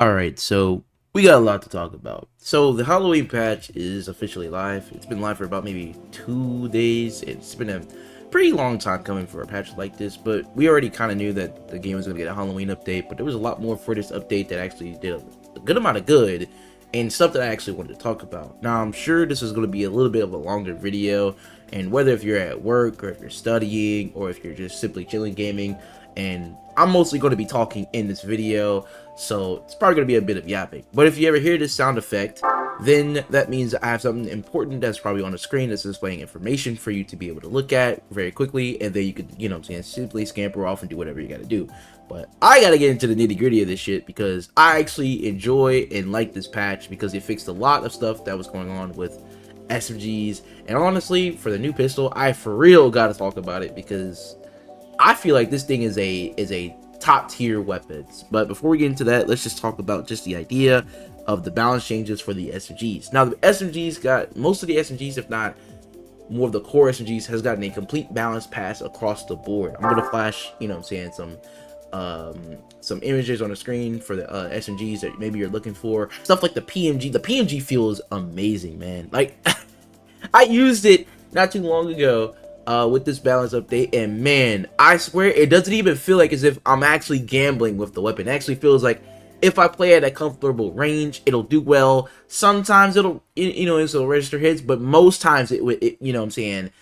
Alright, so we got a lot to talk about. So the Halloween patch is officially live. It's been live for about maybe 2 days. It's been a pretty long time coming for a patch like this, but we already kind of knew that the game was going to get a Halloween update, but there was a lot more for this update that actually did a good amount of good and stuff that I actually wanted to talk about. Now, I'm sure this is going to be a little bit of a longer video, and whether if you're at work or if you're studying or if you're just simply chilling gaming, and I'm mostly going to be talking in this video, so it's probably going to be a bit of yapping. But if you ever hear this sound effect, then that means I have something important that's probably on the screen that's displaying information for you to be able to look at very quickly, and then you could, you know what I'm saying, simply scamper off and do whatever you got to do. But I got to get into the nitty gritty of this shit because I actually enjoy and like this patch because it fixed a lot of stuff that was going on with SMGs. And honestly, for the new pistol, I for real got to talk about it because I feel like this thing is a top tier weapons. But before we get into that, let's just talk about just the idea of the balance changes for the SMGs. Now the SMGs got, most of the SMGs, if not more of the core SMGs, has gotten a complete balance pass across the board. I'm gonna flash, you know what I'm saying, some images on the screen for the SMGs that maybe you're looking for. Stuff like the PMG. The PMG feels amazing, man. Like I used it not too long ago with this balance update, and man, I swear it doesn't even feel like as if I'm actually gambling with the weapon. It actually feels like if I play at a comfortable range, it'll do well. Sometimes it'll, it'll register hits, but most times you know what I'm saying,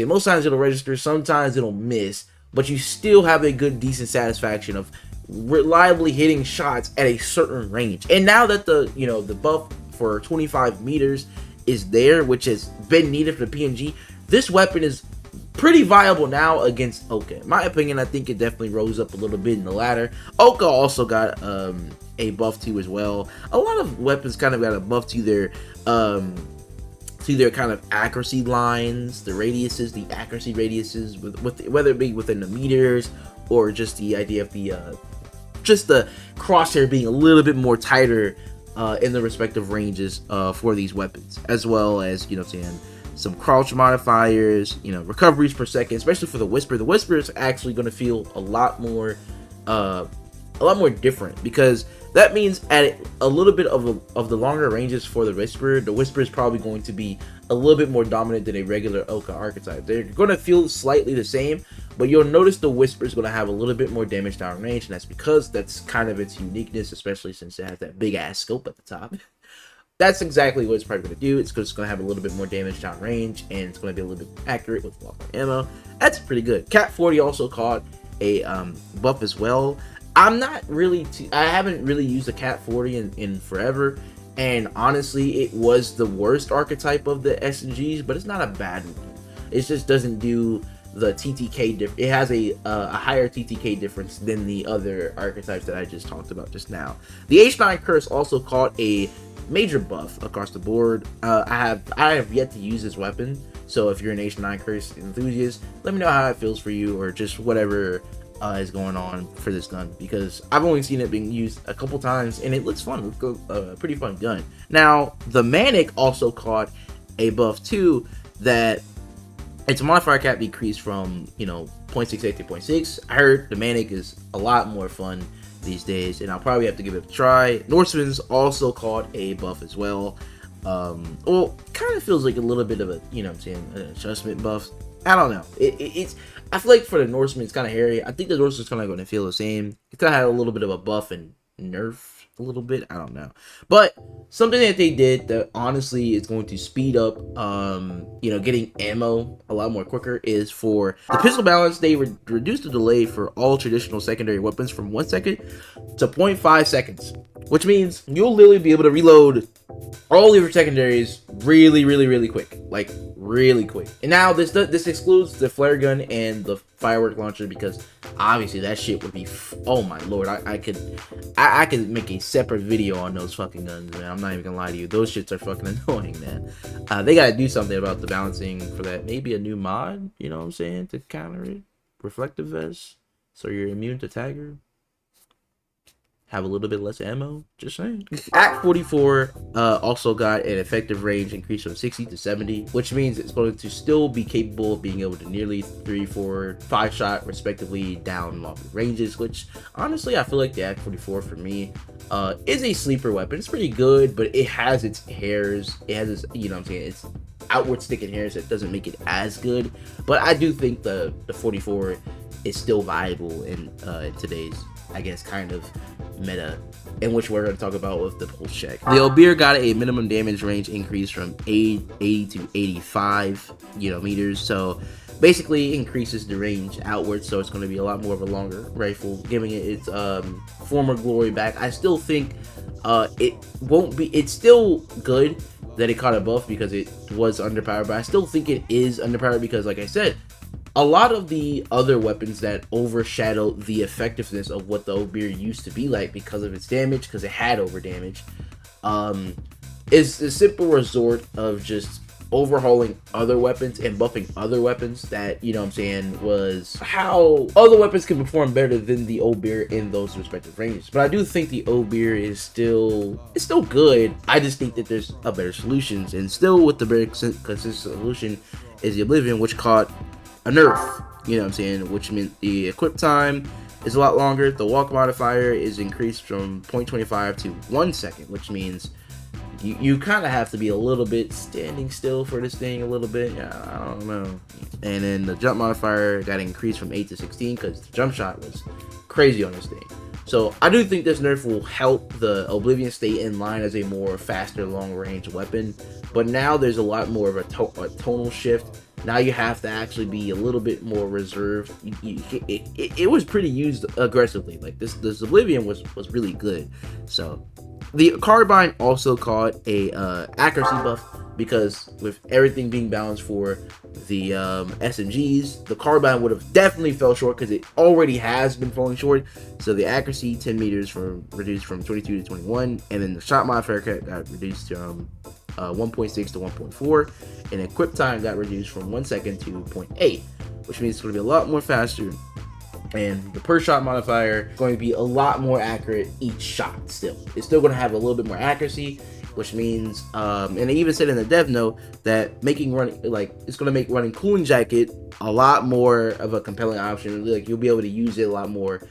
most times it'll register, sometimes it'll miss, but you still have a good, decent satisfaction of reliably hitting shots at a certain range. And now that the buff for 25 meters is there, which has been needed for the PNG, this weapon is pretty viable now against Oka. In my opinion, I think it definitely rose up a little bit in the ladder. Oka also got a buff too as well. A lot of weapons kind of got a buff to their kind of accuracy lines, the radiuses, the accuracy radiuses, with whether it be within the meters or just the idea of the just the crosshair being a little bit more tighter in the respective ranges for these weapons, as well as, you know what I'm saying, some crouch modifiers, recoveries per second, especially for the Whisper. The Whisper is actually going to feel a lot more different, because that means at a little bit of the longer ranges for the Whisper is probably going to be a little bit more dominant than a regular Oka archetype. They're going to feel slightly the same, but you'll notice the Whisper is going to have a little bit more damage down range, and that's because that's kind of its uniqueness, especially since it has that big ass scope at the top. That's exactly what it's probably going to do. It's just going to have a little bit more damage down range, and it's going to be a little bit accurate with a lot more ammo. That's pretty good. Cat 40 also caught a buff as well. I haven't really used a Cat 40 in forever, and honestly, it was the worst archetype of the SMGs, but it's not a bad one. It just doesn't do the TTK difference. It has a higher TTK difference than the other archetypes that I just talked about just now. The H9 Curse also caught a major buff across the board. I have yet to use this weapon, so if you're an H9 Curse enthusiast, let me know how it feels for you, or just whatever is going on for this gun, because I've only seen it being used a couple times and it looks fun. It's a pretty fun gun. Now the Manic also caught a buff too, that its modifier cap decreased from 0.68 to 0.6. I heard the Manic is a lot more fun these days, and I'll probably have to give it a try. Norseman's also caught a buff as well. Well, kind of feels like a little bit of a, an adjustment buff. I don't know. It's I feel like for the Norseman, it's kind of hairy. I think the Norseman's kind of going to feel the same. It kind of had a little bit of a buff and nerf a little bit. I don't know. But something that they did that honestly is going to speed up, getting ammo a lot more quicker, is for the pistol balance. They reduced the delay for all traditional secondary weapons from 1 second to 0.5 seconds, which means you'll literally be able to reload all of your secondaries really quick, like really quick. And now this excludes the flare gun and the firework launcher, because obviously that shit would be oh my lord, I could make a separate video on those fucking guns, man. I'm not even gonna lie to you, those shits are fucking annoying, man. They gotta do something about the balancing for that. Maybe a new mod, you know what I'm saying, to counter it. Reflective vest, so you're immune to Tagger. have a little bit less ammo. Just saying. AK-44 also got an effective range increase from 60 to 70, which means it's going to still be capable of being able to nearly 3, 4, 5 shot respectively down longer ranges, which honestly I feel like the AK-44 for me is a sleeper weapon. It's pretty good, but it has its hairs. It has its, you know what I'm saying, it's outward sticking hairs that doesn't make it as good. But I do think the 44 is still viable in today's, I guess, kind of meta, in which we're going to talk about with the pulse check. The Obeer got a minimum damage range increase from 80 to 85 meters, so basically increases the range outwards, so it's going to be a lot more of a longer rifle, giving it its former glory back. I still think it won't be, it's still good that it caught a buff because it was underpowered, but I still think it is underpowered because, like I said, a lot of the other weapons that overshadow the effectiveness of what the Obeer used to be like because of its damage, because it had over damage, is the simple resort of just overhauling other weapons and buffing other weapons that, you know what I'm saying, was how other weapons can perform better than the Obeer in those respective ranges. But I do think the Obeer is still good. I just think that there's a better solutions, and still with the very consistent solution is the Oblivion, which caught a nerf, you know what I'm saying, which meant the equip time is a lot longer. The walk modifier is increased from 0.25 to 1 second, which means you kind of have to be a little bit standing still for this thing a little bit. Yeah, I don't know. And then the jump modifier got increased from 8 to 16 because the jump shot was crazy on this thing. So I do think this nerf will help the Oblivion stay in line as a more faster long range weapon, but now there's a lot more of a tonal shift. Now you have to actually be a little bit more reserved. It was pretty used aggressively. Like this Oblivion was really good. So the carbine also caught a accuracy buff, because with everything being balanced for the SMGs, the carbine would have definitely fell short because it already has been falling short. So the accuracy 10 meters reduced from 22 to 21, and then the shot modifier got reduced to 1.6 to 1.4, and equip time got reduced from 1 second to 0.8, which means it's going to be a lot more faster. And the per shot modifier is going to be a lot more accurate each shot. Still, it's still going to have a little bit more accuracy, which means, and they even said in the dev note that it's going to make running cooling jacket a lot more of a compelling option. Like you'll be able to use it a lot more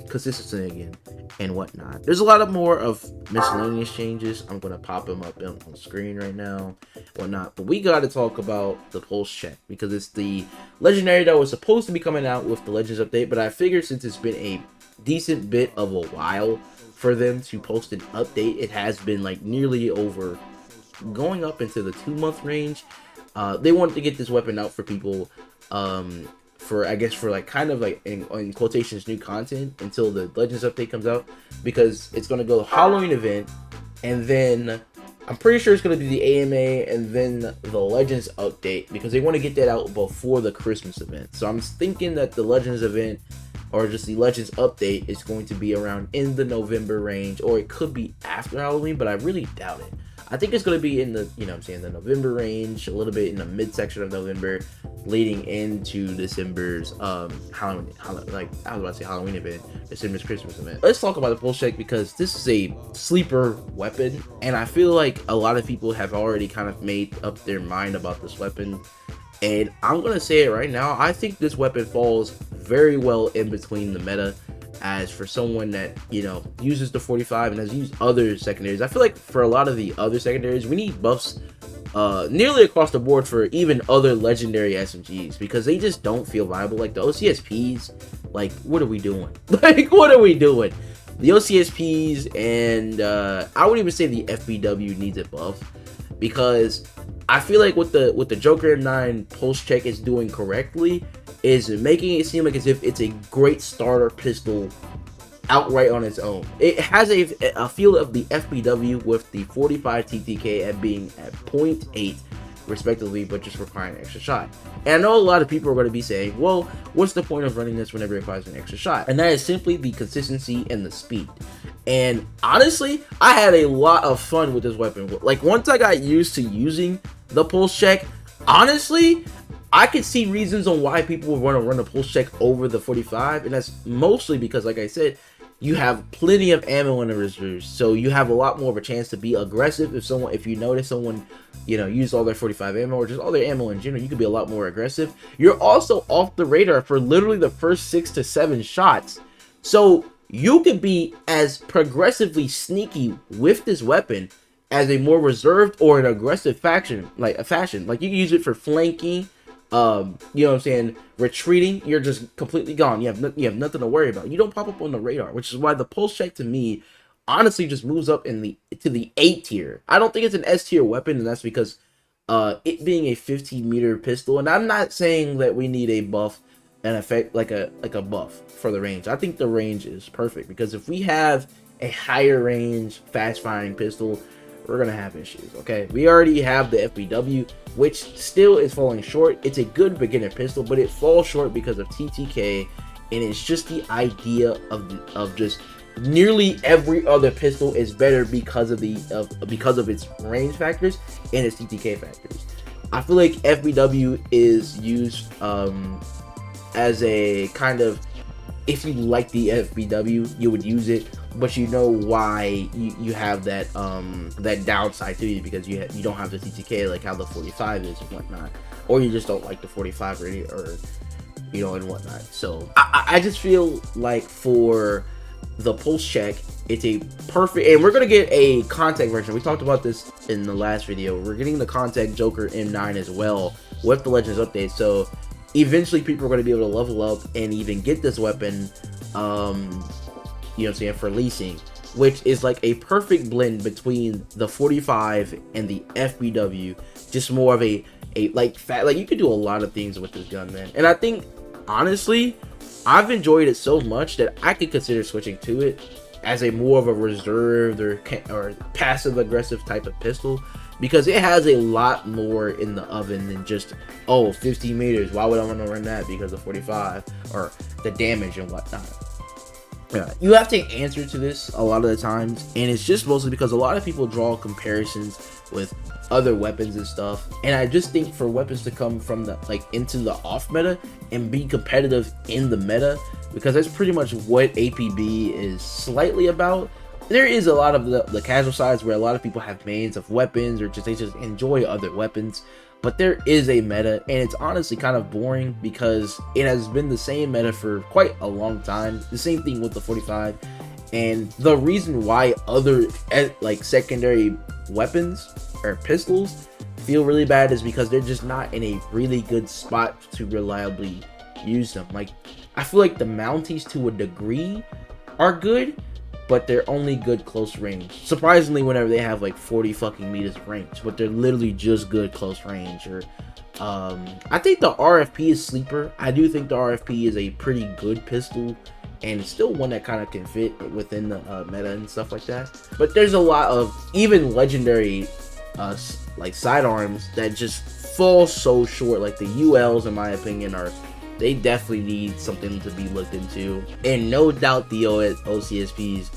consistently again and whatnot. There's a lot of more of miscellaneous changes. I'm going to pop them up on screen right now, whatnot. But we got to talk about the pulse check, because it's the legendary that was supposed to be coming out with the Legends update, but I figured since it's been a decent bit of a while for them to post an update, it has been like nearly over, going up into the 2-month range. They wanted to get this weapon out for people, for like kind of like in quotations new content until the Legends update comes out, because it's going to go Halloween event, and then I'm pretty sure it's going to be the AMA and then the Legends update, because they want to get that out before the Christmas event. So I'm thinking that the Legends event, or just the Legends update, is going to be around in the November range, or it could be after Halloween, but I really doubt it. I think it's going to be in the, you know what I'm saying, the November range, a little bit in the midsection of November, leading into December's Halloween event, December's Christmas event. Let's talk about the pulse check, because this is a sleeper weapon, and I feel like a lot of people have already kind of made up their mind about this weapon. And I'm going to say it right now, I think this weapon falls very well in between the meta. As for someone that, you know, uses the 45 and has used other secondaries, I feel like for a lot of the other secondaries, we need buffs nearly across the board for even other legendary SMGs, because they just don't feel viable. Like the OCSPs, like, what are we doing? Like, what are we doing? The OCSPs, and I would even say the FBW needs a buff, because I feel like what the Joker 9 pulse check is doing correctly is making it seem like as if it's a great starter pistol outright on its own. It has a feel of the FBW with the 45 TTK at being at 0.8 respectively, but just requiring an extra shot. And I know a lot of people are going to be saying, well, what's the point of running this whenever it requires an extra shot? And that is simply the consistency and the speed. And honestly, I had a lot of fun with this weapon. Like, once I got used to using the pulse check, honestly, I could see reasons on why people would want to run a pulse check over the 45, and that's mostly because, like I said, you have plenty of ammo in the reserves, so you have a lot more of a chance to be aggressive. If you notice someone, you know, use all their 45 ammo or just all their ammo in general, you could be a lot more aggressive. You're also off the radar for literally the first 6 to 7 shots, so you could be as progressively sneaky with this weapon as a more reserved or an aggressive fashion. Like you can use it for flanking. You know what I'm saying, retreating, you're just completely gone. You have nothing to worry about. You don't pop up on the radar, which is why the pulse check to me honestly just moves up to the A tier. I don't think it's an S tier weapon, and that's because it being a 15-meter pistol, and I'm not saying that we need a buff, an effect like a buff for the range. I think the range is perfect, because if we have a higher range fast firing pistol, we're gonna have issues. Okay, we already have the FBW, which still is falling short. It's a good beginner pistol, but it falls short because of TTK, and it's just the idea of just nearly every other pistol is better because of its range factors and its TTK factors. I feel like FBW is used as a kind of, if you like the FBW, you would use it, but you know why you have that that downside to you, because you don't have the TTK like how the 45 is and whatnot, or you just don't like the 45 or you know, and whatnot. So I just feel like for the pulse check, it's a perfect, and we're gonna get a contact version. We talked about this in the last video. We're getting the contact Joker M9 as well with the Legends update, so eventually people are going to be able to level up and even get this weapon, you know what I'm saying, for leasing, which is like a perfect blend between the 45 and the FBW. Just more of a like you could do a lot of things with this gun, man. And I think honestly, I've enjoyed it so much that I could consider switching to it as a more of a reserved or passive aggressive type of pistol, because it has a lot more in the oven than just, oh, 15 meters. Why would I want to run that? Because of 45 or the damage and whatnot. Yeah, you have to answer to this a lot of the times, and it's just mostly because a lot of people draw comparisons with other weapons and stuff, and I just think for weapons to come from the into the off meta and be competitive in the meta, because that's pretty much what APB is slightly about. There is a lot of the casual sides where a lot of people have mains of weapons, or they just enjoy other weapons, but there is a meta, and it's honestly kind of boring because it has been the same meta for quite a long time. The same thing with the 45, and the reason why other secondary weapons or pistols feel really bad is because they're just not in a really good spot to reliably use them. Like, I feel like the Mounties to a degree are good, but they're only good close range. Surprisingly, whenever they have like 40 fucking meters of range, but they're literally just good close range. Or I think the RFP is sleeper. I do think the RFP is a pretty good pistol, and it's still one that kind of can fit within the meta and stuff like that. But there's a lot of even legendary sidearms that just fall so short. Like the ULs, in my opinion, they definitely need something to be looked into, and no doubt the OCSPs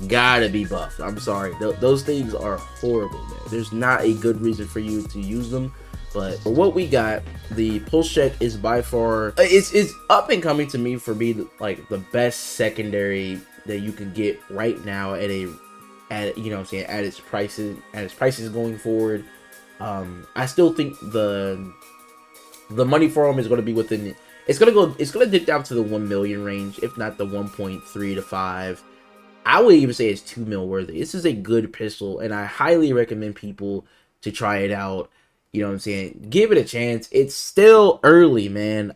gotta be buffed. I'm sorry, those things are horrible, man. There's not a good reason for you to use them. But for what we got, the pulse check is by far it's up and coming to me for being like the best secondary that you can get right now at you know what I'm saying, at its prices going forward. I still think the money for them is going to be within. It's gonna dip down to the 1 million range, if not the 1.3 to 5. I would even say it's 2 mil worthy. This is a good pistol, and I highly recommend people to try it out. You know what I'm saying? Give it a chance. It's still early, man.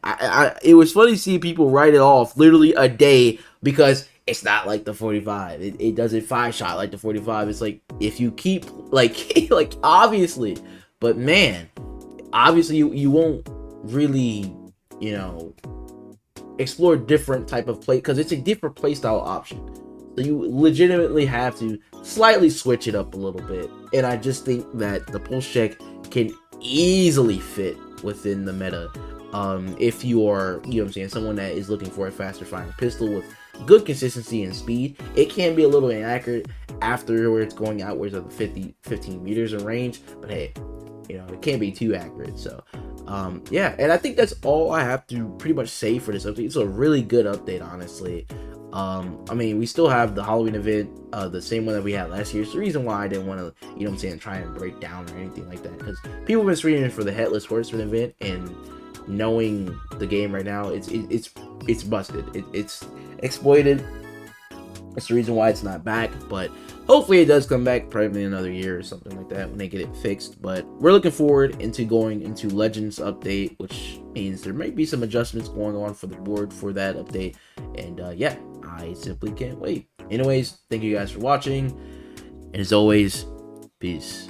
It was funny seeing people write it off literally a day because it's not like the 45. It doesn't 5-shot like the 45. It's like, if you keep like obviously, but man, obviously you won't really, you know, explore different type of play, because it's a different play style option. So you legitimately have to slightly switch it up a little bit. And I just think that the pulse check can easily fit within the meta. If you are, you know what I'm saying, someone that is looking for a faster firing pistol with good consistency and speed, it can be a little inaccurate afterwards going outwards of the 15 meters of range, but hey, you know, it can't be too accurate. So yeah, and I think that's all I have to pretty much say for this update. It's a really good update, honestly. I mean, we still have the Halloween event, the same one that we had last year. It's the reason why I didn't want to, you know what I'm saying, try and break down or anything like that, because people have been screaming for the Headless Horseman event, and knowing the game right now, it's busted. It's exploited. That's the reason why it's not back, but hopefully it does come back probably in another year or something like that when they get it fixed. But we're looking forward into going into Legends update, which means there might be some adjustments going on for the board for that update. And yeah, I simply can't wait. Anyways, thank you guys for watching. And as always, peace.